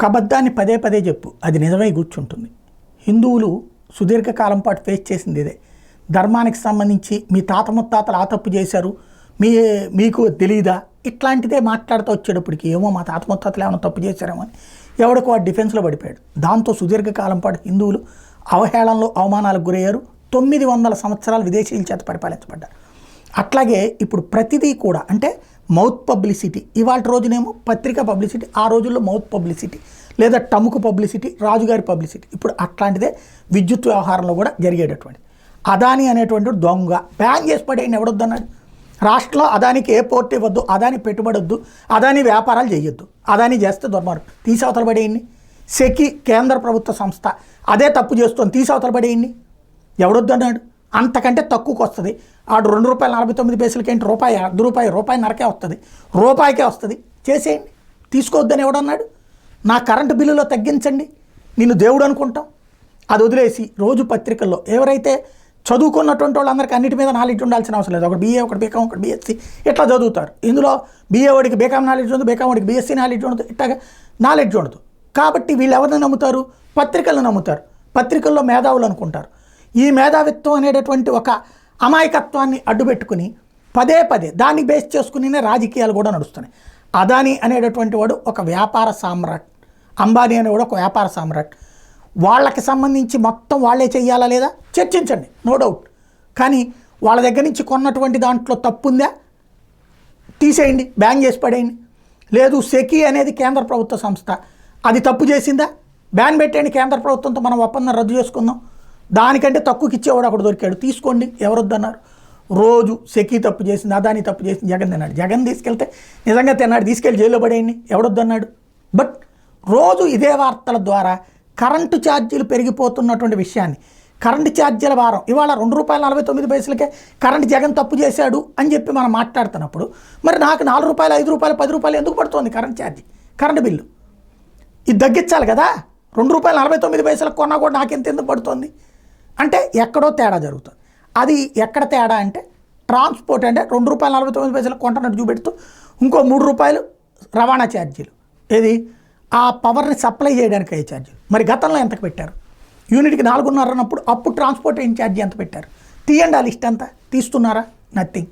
ఒక అబద్ధాన్ని పదే పదే చెప్పు, అది నిజమై కూర్చుంటుంది. హిందువులు సుదీర్ఘకాలం పాటు ఫేస్ చేసింది ఇదే. ధర్మానికి సంబంధించి మీ తాత ముత్తాతలు ఆ తప్పు చేశారు, మీకు తెలీదా, ఇట్లాంటిదే మాట్లాడుతూ వచ్చేటప్పటికి ఏమో మా తాత ముత్తాతలు ఏమైనా తప్పు చేశారేమో అని ఎవడికి వాడు డిఫెన్స్లో పడిపోయాడు. దాంతో సుదీర్ఘకాలం పాటు హిందువులు అవహేళనలో అవమానాలకు గురయ్యారు. 900 సంవత్సరాలు విదేశీయుల చేత పరిపాలించబడ్డారు. అట్లాగే ఇప్పుడు ప్రతిదీ కూడా అంటే మౌత్ పబ్లిసిటీ, ఇవాళ రోజునేమో పత్రికా పబ్లిసిటీ, ఆ రోజుల్లో మౌత్ పబ్లిసిటీ లేదా టముకు పబ్లిసిటీ, రాజుగారి పబ్లిసిటీ. ఇప్పుడు అట్లాంటిదే విద్యుత్ వ్యవహారంలో కూడా జరిగేటటువంటి. అదాని అనేటువంటి దొంగ బ్యాన్ చేసి పడేయండి, ఎవడొద్దన్నాడు? రాష్ట్రంలో అదానికి ఏ పోర్ట్ ఇవ్వద్దు, అదాని పెట్టుబడొద్దు, అదాని వ్యాపారాలు చేయొద్దు, అదాని చేస్తే దుర్మార్గం, తీసవతల పడేయండి. సెకి కేంద్ర ప్రభుత్వ సంస్థ అదే తప్పు చేస్తుంది, తీసవతల పడేయండి, ఎవడొద్దన్నాడు? అంతకంటే తక్కువకి వస్తుంది. ఆడు ₹2.49 రూపాయి, ₹1.5 వస్తుంది, రూపాయికే వస్తుంది, చేసేయండి, తీసుకోవద్దని ఎవడన్నాడు? నా కరెంటు బిల్లులో తగ్గించండి, నిన్ను దేవుడు అనుకుంటాం. అది వదిలేసి రోజు పత్రికల్లో ఎవరైతే చదువుకున్నటువంటి వాళ్ళందరికీ అన్నిటి మీద నాలెడ్జ్ ఉండాల్సిన అవసరం లేదు. ఒకటి BA, ఒకటి బీకామ్, ఒకటి BSc ఇట్లా చదువుతారు. ఇందులో BA వాడికి బీకామ్ నాలెడ్జ్ ఉండదు, బీకామ్ వాడికి BSc నాలెడ్జ్ ఉండదు, ఇట్లాగా నాలెడ్జ్ ఉండదు. కాబట్టి వీళ్ళు ఎవరిని నమ్ముతారు? పత్రికలను నమ్ముతారు. పత్రికల్లో మేధావులు అనుకుంటారు. ఈ మేధావిత్వం అనేటటువంటి ఒక అమాయకత్వాన్ని అడ్డుపెట్టుకుని పదే పదే దాన్ని బేస్ చేసుకునే రాజకీయాలు కూడా నడుస్తున్నాయి. అదాని అనేటటువంటి వాడు ఒక వ్యాపార సామ్రాట్, అంబానీ అనేవాడు ఒక వ్యాపార సామ్రాట్. వాళ్ళకి సంబంధించి మొత్తం వాళ్ళే చెయ్యాలా లేదా చర్చించండి, నో డౌట్. కానీ వాళ్ళ దగ్గర నుంచి కొన్నటువంటి దాంట్లో తప్పు ఉందా, తీసేయండి, బ్యాన్ చేసి పడేయండి. లేదు సెకి అనేది కేంద్ర ప్రభుత్వ సంస్థ, అది తప్పు చేసిందా, బ్యాన్ పెట్టేయండి, కేంద్ర ప్రభుత్వంతో మనం ఒప్పందం రద్దు చేసుకుందాం. దానికంటే తక్కువకి ఇచ్చేవాడు అక్కడ దొరికాడు, తీసుకోండి, ఎవరొద్దన్నారు? రోజు సెకి తప్పు చేసింది, అదాని తప్పు చేసింది, జగన్ తిన్నాడు, జగన్ తీసుకెళ్తే నిజంగా తిన్నాడు, తీసుకెళ్ళి జైల్లో పడేయండి, ఎవడొద్దన్నాడు? బట్ రోజు ఇదే వార్తల ద్వారా కరెంటు ఛార్జీలు పెరిగిపోతున్నటువంటి విషయాన్ని, కరెంటు ఛార్జీల భారం ఇవాళ ₹2.49 కరెంటు జగన్ తప్పు చేశాడు అని చెప్పి మనం మాట్లాడుతున్నప్పుడు మరి నాకు ₹4, ₹5, ₹10 ఎందుకు పడుతుంది కరెంట్ ఛార్జీ, కరెంటు బిల్లు? ఇది తగ్గించాలి కదా. ₹2.49 కొన్నా కూడా నాకెంత ఎందుకు పడుతుంది అంటే ఎక్కడో తేడా జరుగుతుంది. అది ఎక్కడ తేడా అంటే ట్రాన్స్పోర్ట్, అంటే ₹2.49 కొంటున్నట్టు చూపెడుతూ ఇంకో ₹3 రవాణా ఛార్జీలు, ఏది ఆ పవర్ని సప్లై చేయడానికి అయ్యే ఛార్జీలు. మరి గతంలో ఎంతకు పెట్టారు? యూనిట్కి 4.5 అన్నప్పుడు అప్పుడు ట్రాన్స్పోర్టేషన్ ఛార్జీ ఎంత పెట్టారు? తీయండి ఆ లిస్ట్ అంతా, తీస్తున్నారా? నథింగ్.